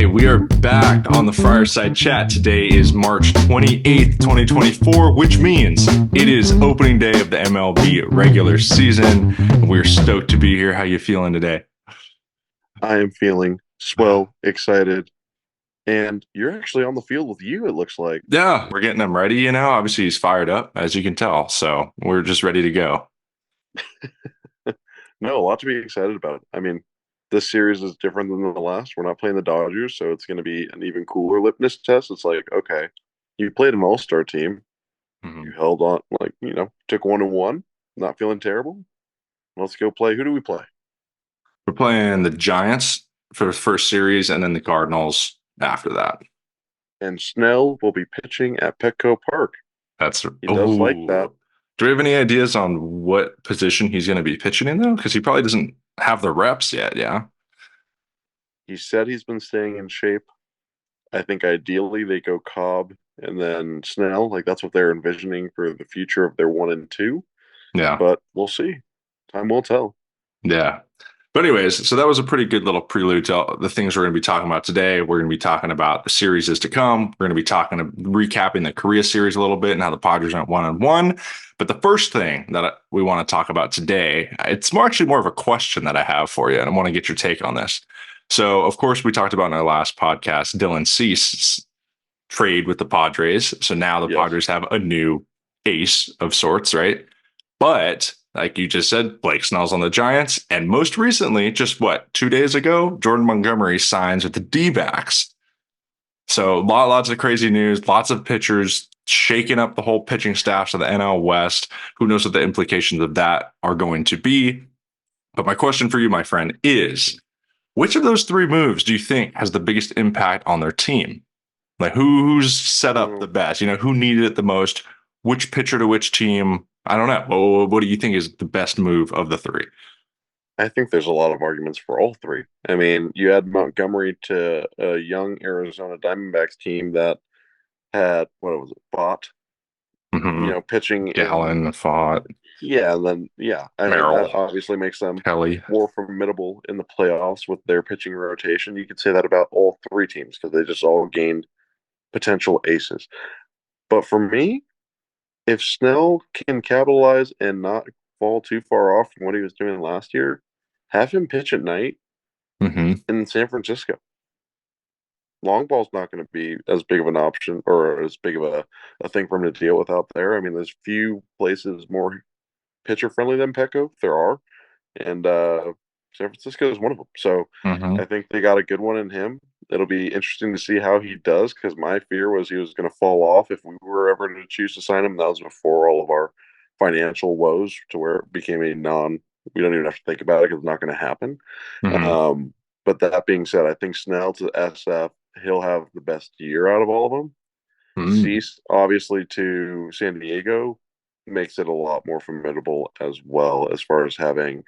Okay, we are back on the Friarside chat. Today is March 28th, 2024, which means it is opening day of the MLB regular season. We're stoked to be here. How you feeling today? I am feeling swell, excited, and you're actually on the field with you, it looks like. Yeah, we're getting him ready, Obviously, he's fired up, as you can tell. So we're just ready to go. No, a lot to be excited about. I mean, this series is different than the last. We're not playing the Dodgers, so it's going to be an even cooler litmus test. It's like, okay, you played an all-star team. You Mhm. held on, took 1-1, not feeling terrible. Let's go play. Who do we play? We're playing the Giants for the first series and then the Cardinals after that. And Snell will be pitching at Petco Park. That's, He does like that. oh. Do we have any ideas on what position he's going to be pitching in, though? Because he probably doesn't have the reps yet, yeah? He said he's been staying in shape. I think ideally they go Cobb and then Snell. Like that's what they're envisioning for the future of their 1 and 2. Yeah. But we'll see. Time will tell. Yeah. But anyways, so that was a pretty good little prelude to all the things we're going to be talking about today. We're going to be talking about the series is to come. We're going to be recapping the Korea series a little bit and how the Padres went 1-1. But the first thing that we want to talk about today, it's actually more of a question that I have for you, and I want to get your take on this. So, of course, we talked about in our last podcast, Dylan Cease's trade with the Padres. So now the Yes. Padres have a new ace of sorts, right? But like you just said, Blake Snell's on the Giants. And most recently, just 2 days ago, Jordan Montgomery signs with the D-backs. So lots of crazy news, lots of pitchers shaking up the whole pitching staffs of the NL West. Who knows what the implications of that are going to be? But my question for you, my friend, is which of those three moves do you think has the biggest impact on their team? Like who's set up the Mm, best? Who needed it the most? Which pitcher to which team? I don't know. What do you think is the best move of the three? I think there's a lot of arguments for all three. I mean, you add Montgomery to a young Arizona Diamondbacks team that had, what was it, Bott, Mm-hmm. pitching in, Gallen, Fott, yeah, and then, yeah. I mean, that Merrill, obviously makes them Kelly. more formidable in the playoffs with their pitching rotation. You could say that about all three teams because they just all gained potential aces. But for me, if Snell can capitalize and not fall too far off from what he was doing last year, have him pitch at night Mm-hmm. in San Francisco. Long ball's not going to be as big of an option or as big of a thing for him to deal with out there. I mean, there's few places more pitcher friendly than Petco. There are, and San Francisco is one of them. So Mm-hmm. I think they got a good one in him. It'll be interesting to see how he does because my fear was he was going to fall off if we were ever to choose to sign him. That was before all of our financial woes to where it became a non. We don't even have to think about it because it's not going to happen. Mm-hmm. But that being said, I think Snell to SF, he'll have the best year out of all of them. Mm-hmm. Cease, obviously, to San Diego makes it a lot more formidable as well as far as having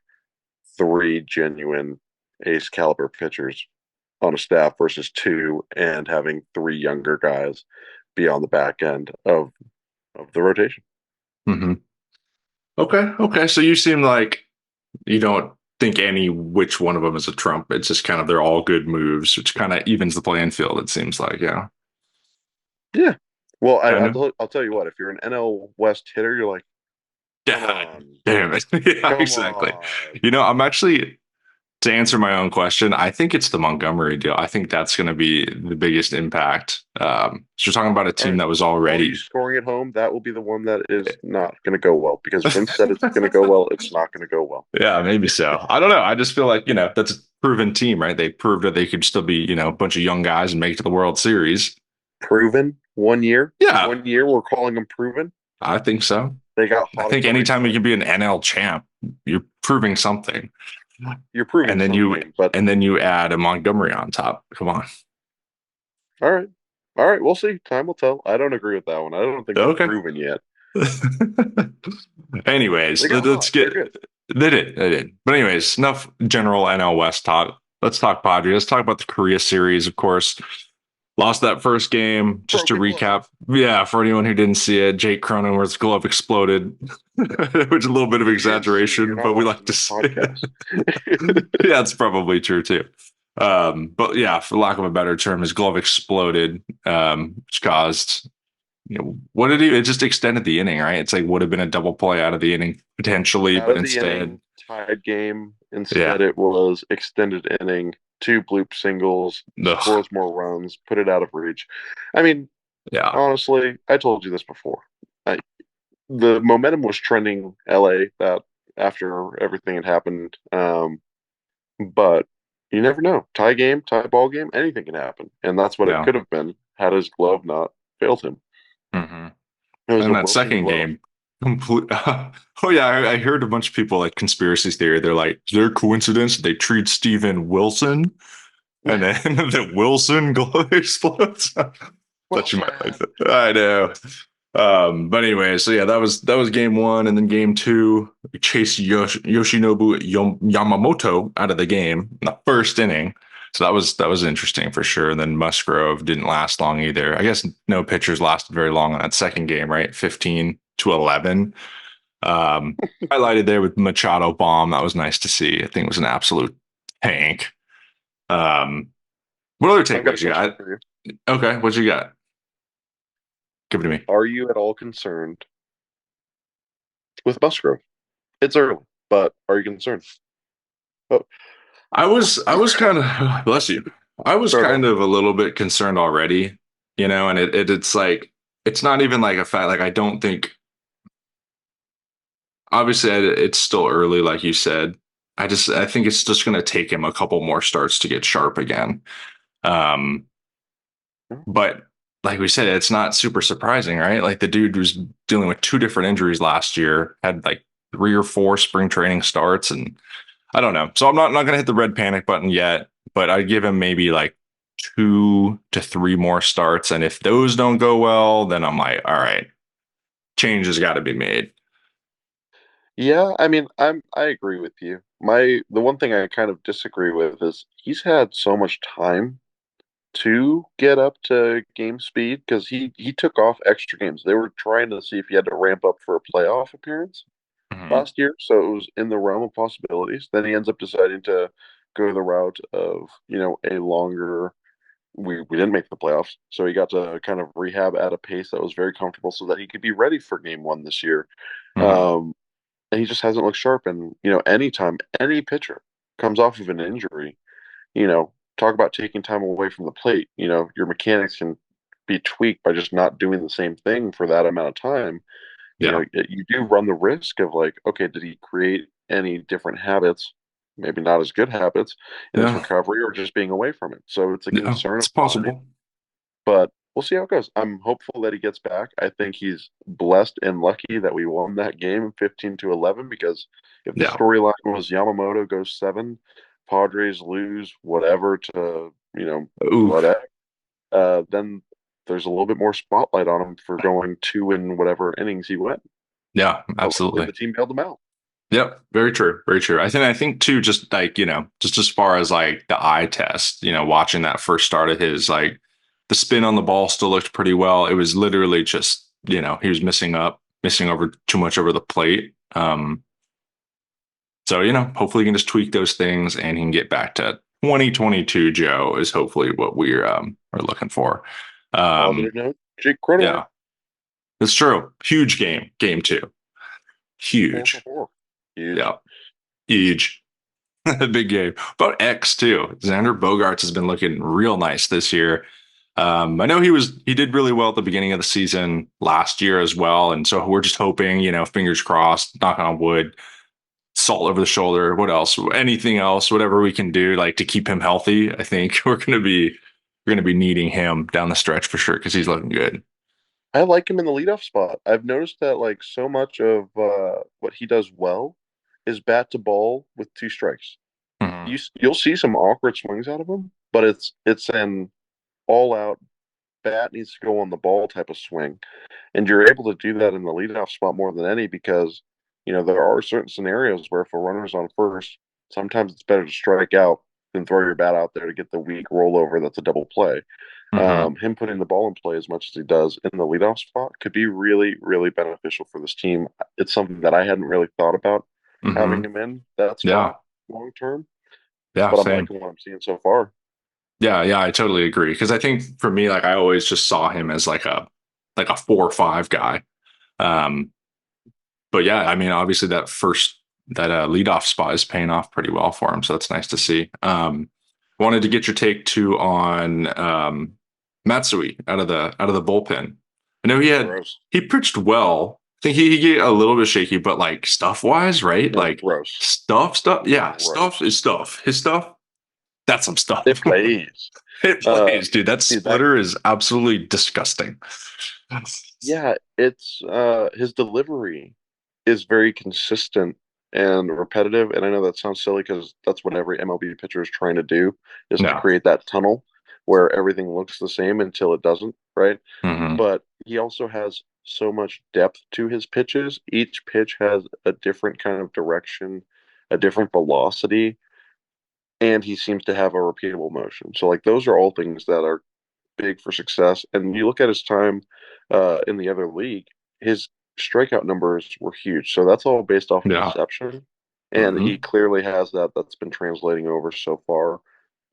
three genuine ace caliber pitchers on a staff versus two and having three younger guys be on the back end of the rotation. Mm-hmm. Okay. Okay. So you seem like you don't think any which one of them is a trump. It's just kind of they're all good moves, which kind of evens the playing field. It seems like, yeah. Yeah. Well, Kind of. I'll tell you what, if you're an NL West hitter, you're like, come God on, damn it. Yeah, come exactly. on. I'm actually to answer my own question, I think it's the Montgomery deal. I think that's going to be the biggest impact. So you're talking about a All team right. that was All you already, scoring at home, that will be the one that is not going to go well because Vince said it's going to go well. It's not going to go well. yeah, maybe so. I don't know. I just feel like, that's a proven team, right? They proved that they could still be, a bunch of young guys and make it to the World Series. Proven 1 year. Yeah, 1 year, we're calling them proven. I think so. They got I hot at think the anytime you restart. can be an NL champ, you're proving something. You're proving And then you something, but and then you add a Montgomery on top. Come on. all right. All right, we'll see. Time will tell. I don't agree with that one. I don't think they're Okay. proven yet. They Anyways, got let's hot. get They're good. they did. But anyways, enough general NL West talk. Let's talk Padres. Let's talk about the Korea series, of course. Lost that first game. Just to Broken recap, glove. yeah, for anyone who didn't see it, Jake Cronenworth's glove exploded, which is a little bit of You can't see. You're exaggeration, not but we like watching to this see it. podcast. Yeah, it's probably true too. But yeah, for lack of a better term, his glove exploded, which caused, what did he? It just extended the inning, right? It's like would have been a double play out of the inning potentially, Out but of the instead, inning, tied game. yeah, Instead, it was extended inning, two bloop singles, ugh, scores more runs, put it out of reach. I mean, yeah, honestly, I told you this before. I, the momentum was trending LA that after everything had happened. But you never know. Tie game, tie ball game, anything can happen. And that's what it yeah. could have been had his glove not failed him. hmm It was a And that Wilson second glove. game, complete. Oh yeah, I heard a bunch of people like conspiracy theory. They're like, is there a coincidence they treat Steven Wilson and then the Wilson glove explodes? Thought you might like Wilson. that. I know. But anyway, so yeah, that was game one, and then game two, we chased Yoshinobu Yamamoto out of the game in the first inning. So that was interesting for sure. And then Musgrove didn't last long either. I guess no pitchers lasted very long on that second game, right? 15-11. Highlighted there with Machado bomb. That was nice to see. I think it was an absolute tank. Um, what other I've got a takeaways you question got? for you. Okay, what you got? Give it to me. Are you at all concerned with Musgrove? It's early, but are you concerned? Oh, I was kind of bless you. I was start kind off. of a little bit concerned already, and it's like it's not even like a fact. Like I don't think obviously it's still early, like you said. I think it's just going to take him a couple more starts to get sharp again. Um, but like we said, it's not super surprising, right? Like the dude was dealing with two different injuries last year, had like three or four spring training starts, and I don't know. So I'm not gonna hit the red panic button yet, but I'd give him maybe like 2 to 3 more starts. And if those don't go well, then I'm like, all right, change has got to be made. Yeah, I mean, I agree with you. The one thing I kind of disagree with is he's had so much time to get up to game speed because he took off extra games. They were trying to see if he had to ramp up for a playoff appearance Mm-hmm. last year, so it was in the realm of possibilities. Then he ends up deciding to go the route of, a longer. We didn't make the playoffs, so he got to kind of rehab at a pace that was very comfortable, so that he could be ready for game one this year. Mm-hmm. Um, and he just hasn't looked sharp. And anytime any pitcher comes off of an injury, talk about taking time away from the plate. Your mechanics can be tweaked by just not doing the same thing for that amount of time. Yeah. You do run the risk of like, okay, did he create any different habits, maybe not as good habits in his Yeah. recovery or just being away from it? So it's a Yeah. concern of It's mine, possible. but we'll see how it goes. I'm hopeful that he gets back. I think he's blessed and lucky that we won that game 15-11 because if the Yeah. storyline was Yamamoto goes seven, Padres lose whatever to, Oof. whatever, then there's a little bit more spotlight on him for going two in whatever innings he went. Yeah. But luckily Absolutely. the team bailed him out. Yep, very true, very true. I think too, just like, just as far as like the eye test, watching that first start of his, like the spin on the ball still looked pretty well. It was literally just, he was missing over too much over the plate. So, hopefully he can just tweak those things and he can get back to 2022 Joe is hopefully what we're are looking for. Um, Positive note, Jake Cronenworth, yeah, it's true. Huge game, game two. four for Huge. four. Huge. Yeah. Huge. Big game. About X too. Xander Bogarts has been looking real nice this year. I know he did really well at the beginning of the season last year as well, and so we're just hoping, fingers crossed, knock on wood, salt over the shoulder. What else? Anything else? Whatever we can do, like to keep him healthy. I think we're gonna be needing him down the stretch for sure because he's looking good. I like him in the leadoff spot. I've noticed that like so much of what he does well is bat to ball with two strikes. Mhm. You'll see some awkward swings out of him, but it's an all out bat needs to go on the ball type of swing, and you're able to do that in the leadoff spot more than any because there are certain scenarios where if a runner's on first, sometimes it's better to strike out than throw your bat out there to get the weak rollover that's a double play. Mhm. Him putting the ball in play as much as he does in the leadoff spot could be really, really beneficial for this team. It's something that I hadn't really thought about having Mhm. him in that spot Yeah. long term. Yeah, but I'm same. liking what I'm seeing so far. Yeah, yeah, I totally agree. Because I think for me, like I always just saw him as like a 4 or 5 guy. Um, but yeah, I mean, obviously that leadoff spot is paying off pretty well for him, so that's nice to see. Wanted to get your take too on Matsui out of the bullpen. I know Gross. he pitched well. I think he get a little bit shaky, but like stuff wise, right? No, Like gross. stuff, yeah, stuff Gross. is stuff. His stuff, that's some It stuff. plays. It Uh, plays, dude. That dude, that splitter is absolutely disgusting. yeah, it's his delivery is very consistent and repetitive. And I know that sounds silly because that's what every MLB pitcher is trying to do is to No. create that tunnel where everything looks the same until it doesn't, right? Hmm. But he also has so much depth to his pitches. Each pitch has a different kind of direction, a different velocity, and he seems to have a repeatable motion. So like those are all things that are big for success. And you look at his time in the other league, his strikeout numbers were huge. So that's all based off of Yeah. deception. And he Hmm. clearly has that. That's been translating over so far.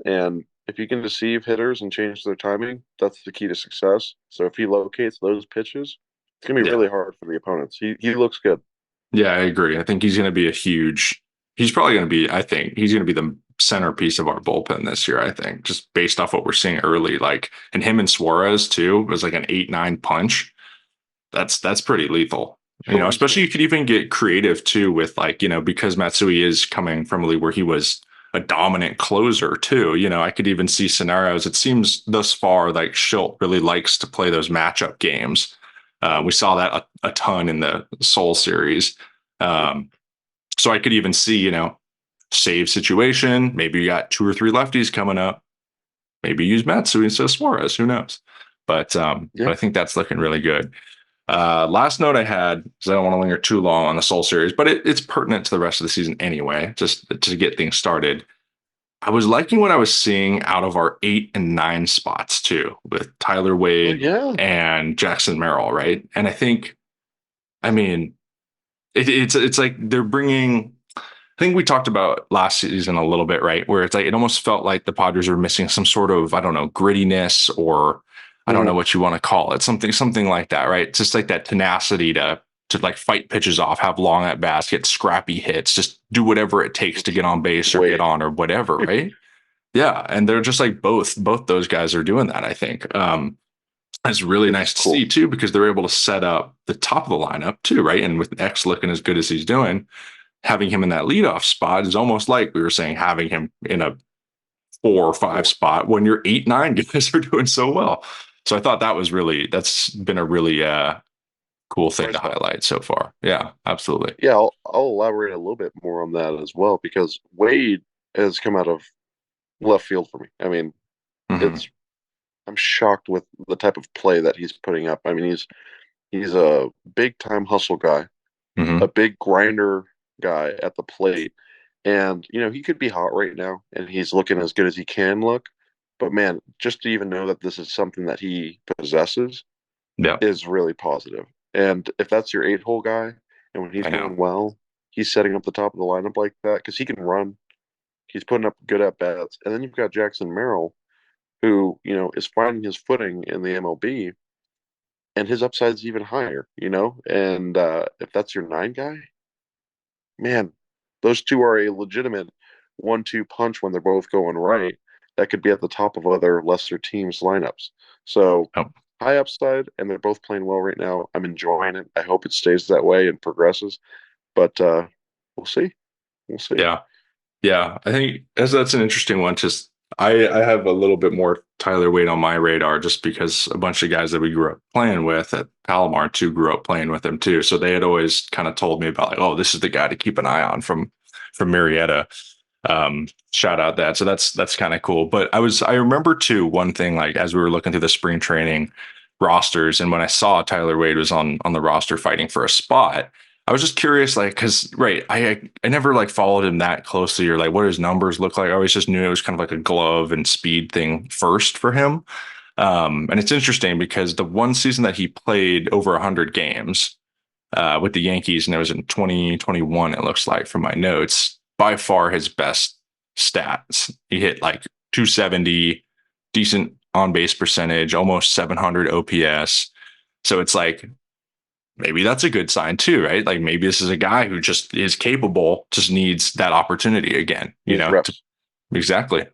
And if you can deceive hitters and change their timing, that's the key to success. So if he locates those pitches, it's gonna be Yeah. really hard for the opponents. He looks good. Yeah, I agree. I think he's going to be he's probably going to be, I think he's going to be the centerpiece of our bullpen this year, I think, just based off what we're seeing early. Like, and him and Suarez too was like an 8-9 punch. That's pretty lethal. You know, Freeze especially me. you could even get creative too with like, because Matsui is coming from a league where he was a dominant closer too. I could even see scenarios. It seems thus far like Schilt really likes to play those matchup games. We saw that a ton in the Soul series. Yep. Um, so I could even see, save situation. Maybe you got 2 or 3 lefties coming up. Maybe use Matsui instead of Suarez. Who knows? But Yeah. I think that's looking really good. Last note I had, because I don't want to linger too long on the Soul series, but it's pertinent to the rest of the season anyway, just to get things started. I was liking what I was seeing out of our 8 and 9 spots too, with Tyler Oh Wade yeah. and Jackson Merrill, right? And I think, I mean, it's like they're bringing. I think we talked about last season a little bit, right? Where it's like it almost felt like the Padres were missing some sort of, I don't know, grittiness, or I don't know Mhm. what you want to call it, something like that, right? It's just like that tenacity to like fight pitches off, have long at bats, get scrappy hits, just do whatever it takes to Which get on base or get Wade. on or whatever, right? Yeah, and they're just like both those guys are doing that. I think it's really It's nice to cool. see too because they're able to set up the top of the lineup too, right? And with X looking as good as he's doing, having him in that leadoff spot is almost like we were saying having him in a 4 or 5 Four. spot when your 8-9 guys are doing so well. So I thought that's been a really cool thing Bright to spot. highlight so far. Yeah, absolutely. Yeah, I'll elaborate a little bit more on that as well because Wade has come out of left field for me. I mean, Hmm. it's I'm shocked with the type of play that he's putting up. I mean, he's a big time hustle guy, a Hmm. big grinder guy at the plate. And, he could be hot right now and he's looking as good as he can look. But man, just to even know that this is something that he possesses Yeah, is really positive. And if that's your 8 hole guy, and when he's I know. going well, he's setting up the top of the lineup like that because he can run. He's putting up good at bats. And then you've got Jackson Merrill, who, is finding his footing in the MLB, and his upside's even higher. And if that's your 9 guy, man, those two are a legitimate 1-2 punch when they're both going right. That could be at the top of other lesser teams' lineups. So Oh, high upside, and they're both playing well right now. I'm enjoying it. I hope it stays that way and progresses. But we'll see. We'll see. yeah. Yeah, I think as that's an interesting one. Just I have a little bit more Tyler Wade on my radar just because a bunch of guys that we grew up playing with at Palomar too grew up playing with him too. So they had always kind of told me about like, oh, this is the guy to keep an eye on from Marietta. Shout out that. So that's kind of cool. But I remember too one thing like as we were looking through the spring training rosters and when I saw Tyler Wade was on the roster fighting for a spot, I was just curious, like, because right, I never like followed him that closely or like what his numbers look like. I always just knew it was kind of like a glove and speed thing first for him. And it's interesting because the one season that he played over 100 games with the Yankees, and it was in 2021, it looks like from my notes, by far his best stats. He hit like 270, decent on base percentage, almost 700 OPS. So it's like maybe that's a good sign too, right? Like maybe this is a guy who just is capable, just needs that opportunity again, Needs reps. exactly,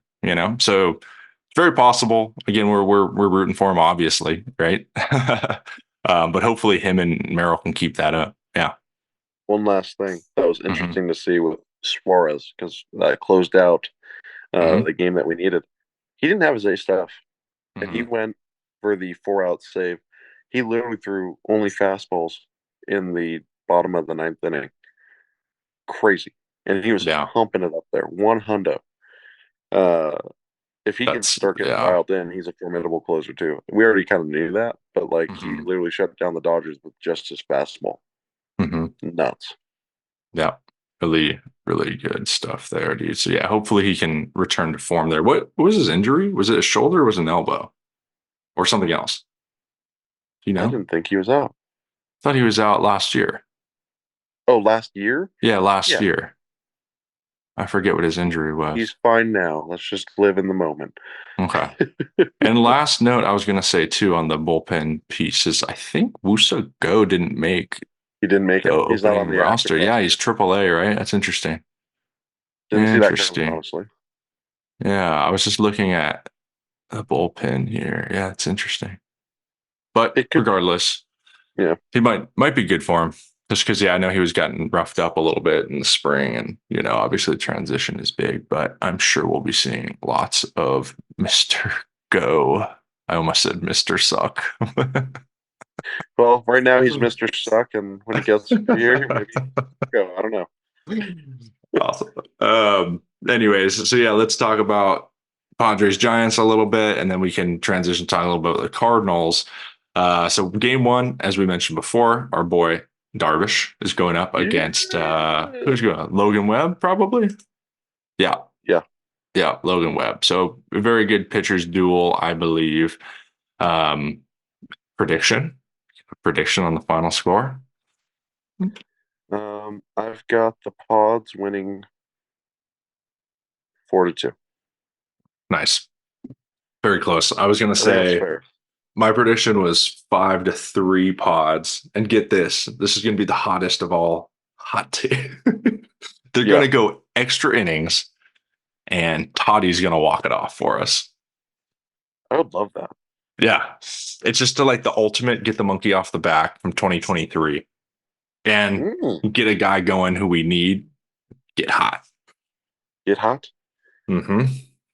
So it's very possible. Again, we're rooting for him, obviously, right? But hopefully him and Merrill can keep that up. Yeah. One last thing that was Hmm. interesting to see with Suarez because that closed out Hmm. the game that we needed. He didn't have his A stuff, and he Hmm. went for the 4 out save. He literally threw only fastballs in the bottom of the ninth inning. Crazy, and he was Yeah. humping it up there. One hundo. Uh, if he can That's start getting yeah. dialed in, he's a formidable closer too. We already kind of knew that, but like he Hmm. literally shut down the Dodgers with just his fastball. Hmm. Nuts. Yeah. Really, really good stuff there, dude. So yeah, hopefully he can return to form there. What was his injury? Was it a shoulder or was it an elbow or something else? Do you I know? didn't think he was out. Thought he was out last year. Oh, last year? Yeah, last Yeah, year. I forget what his injury he's was. fine now. Let's just live in the moment. Okay. And last note I was going to say too on the bullpen piece is I think Wusa Go didn't make He didn't make the it. He's not on opening the active roster. Yeah, he's roster. AAA, right? That's interesting. Didn't see that coming, Interesting. honestly. Yeah, I was just looking at the bullpen here. Yeah, it's interesting. But It could be. regardless, Yeah. he might be good for him. Just because, yeah, I know he was getting roughed up a little bit in the spring, and obviously the transition is big, but I'm sure we'll be seeing lots of Mr. Go. I almost said Mr. Suck. Well, right now he's Mr. Suck, and when he gets here, maybe go. I don't know. Awesome. Anyways, so yeah, let's talk about Padres Giants a little bit, and then we can transition to talk a little bit about the Cardinals. So game one, as we mentioned before, our boy Darvish is going up against Yeah. who's going? Logan Webb, probably. Yeah, Yeah. yeah, Logan Webb. So a very good pitchers duel, I believe. Um, prediction, prediction on the final score. I've got the Pods winning 4-2. Nice, very close. I was gonna I think that's say fair. my prediction was 5-3 pods. And get this, this is going to be the hottest of all hot take. They're going Yeah, to go extra innings, and Toddy's going to walk it off for us. I would love that. Yeah. It's just to like the ultimate get the monkey off the back from 2023 and Mm, get a guy going who we need, get hot. get hot. Hmm.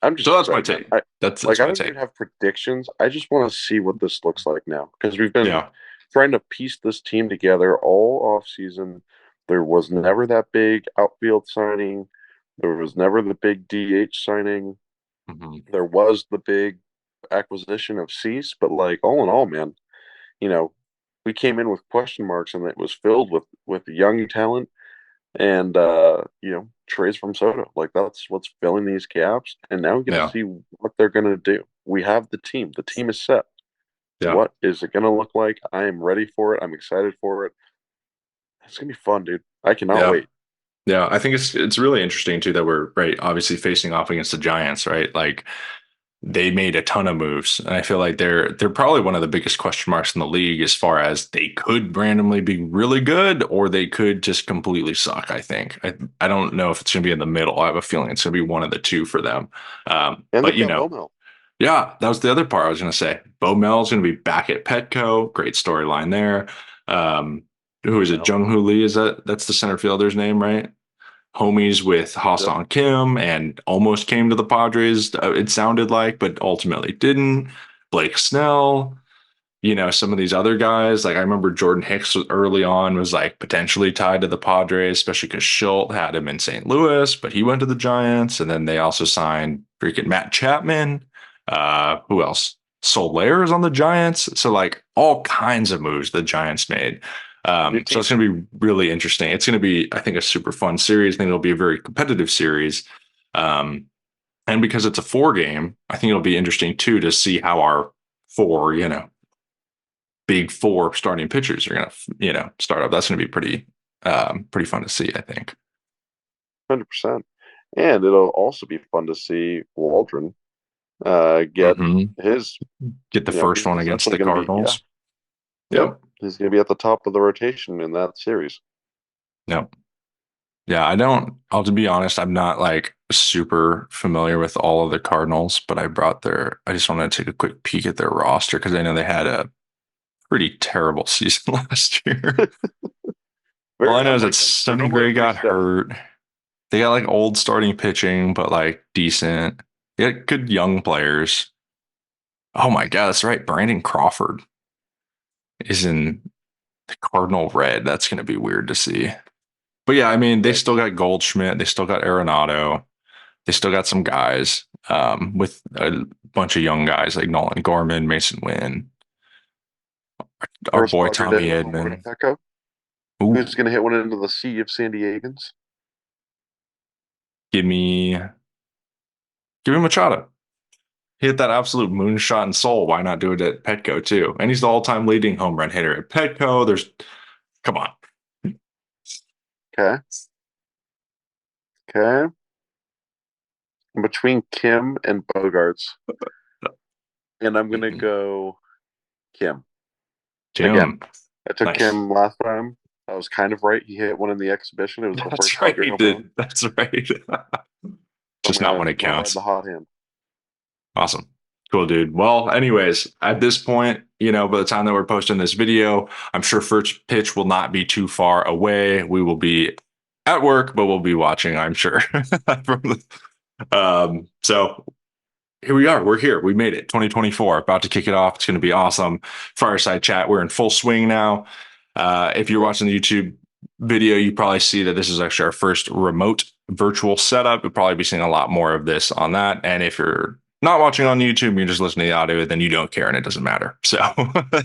I'm So just that's my excited, man. take. I That's like. I my don't take. even have predictions. I just want to see what this looks like now because we've been Yeah. trying to piece this team together all off season. There was never that big outfield signing. There was never the big DH signing. Hmm. There was the big acquisition of Cease, but like all in all, man, you know, we came in with question marks and it was filled with young talent and trades from Soto. Like that's what's filling these gaps. And now we get to Yeah. see what they're gonna do. We have the team. The team is set. Yeah. What is it gonna look like? I am ready for it. I'm excited for it. It's gonna be fun, dude. I cannot Yeah. wait. Yeah, I think it's really interesting too that we're right, obviously facing off against the Giants, right? Like they made a ton of moves, and I feel like they're probably one of the biggest question marks in the league as far as they could randomly be really good or they could just completely suck. I don't know if it's going to be in the middle. I have a feeling it's going to be one of the two for them. And But they've got Bomel. yeah, that was the other part I was going to say. Bo Mel's going to be back at Petco. Great storyline there. Um, who is it? Yep. Jung Hoo Lee is that's the center fielder's name, right? Homies with Yep. Ha-Seong Kim and almost came to the Padres, it sounded like, but ultimately didn't. Blake Snell, some of these other guys. Like I remember Jordan Hicks early on was like potentially tied to the Padres, especially because Schultz had him in St. Louis, but he went to the Giants. And then they also signed freaking Matt Chapman. Who else? Soler is on the Giants. So like all kinds of moves the Giants made. New So team. it's going to be really interesting. It's going to be, I think, a super fun series. I think it'll be a very competitive series. Um, and because it's a four game, I think it'll be interesting too to see how our four, big four starting pitchers are going to, start up. That's going to be pretty fun to see, I think. 100%. And it'll also be fun to see Waldron get Hmm. his, Get the he's first one against essentially the going to be, yeah, Cardinals. yep, Yep. he's going to be at the top of the rotation in that series. Yep. Yeah, I don't, I'll to be honest, I'm not like super familiar with all of the Cardinals, but I just wanted to take a quick peek at their roster because I know they had a pretty terrible season last year. All I Very know is that unlike them. They're Sonny normally Gray pretty got steady. hurt. They got like old starting pitching, but like decent. They got good young players. Oh my God, that's right. Brandon Crawford is in the Cardinal red. That's going to be weird to see. But yeah, I mean, they Yeah, still got Goldschmidt. They still got Arenado. They still got some guys with a bunch of young guys like Nolan Gorman, Mason Wynn, our first boy Dodger to Tommy hit a home run Edman. at Petco. Ooh, Who's going to hit one into the sea of San Diegans? give me, give me Machado. He hit that absolute moonshot in Soul. Why not do it at Petco too? And he's the all-time leading home run hitter at Petco. Come on. Okay. Okay. Between Kim and Bogarts, and I'm going to go Kim. Again, Jim. I took Nice. Kim last time. I was kind of right. He hit one in the exhibition. It was the first That's right. Dodger He home run. did. That's right. I'm Just not when it gonna ride the counts. hot hand. Awesome. Cool, dude. Well, anyways, at this point, by the time that we're posting this video, I'm sure first pitch will not be too far away. We will be at work, but we'll be watching, I'm sure. So here we are. We're here. We made it. 2024, about to kick it off. It's going to be awesome. Fireside chat. We're in full swing now. If you're watching the YouTube video, you probably see that this is actually our first remote virtual setup. You'll probably be seeing a lot more of this on that. And if you're not watching on YouTube, you're just listening to the audio, then you don't care and it doesn't matter. So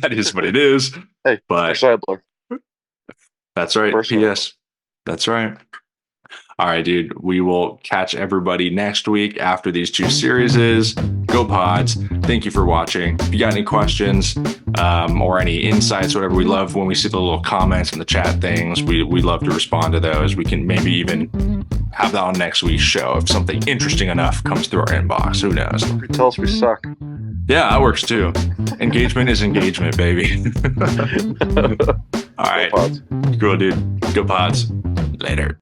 that is what it is. Hey, But first side look. that's right. First side look. PS. That's right. All right, dude. We will catch everybody next week after these two series. Go Pods. Thank you for watching. If you got any questions or any insights, whatever, we love when we see the little comments in the chat things. We love to respond to those. We can maybe even have that on next week's show if something interesting enough comes through our inbox. Who knows? Tell us we suck. Yeah, that works too. Engagement is engagement, baby. All Go right. Pods. Cool, dude. Go Pods. Later.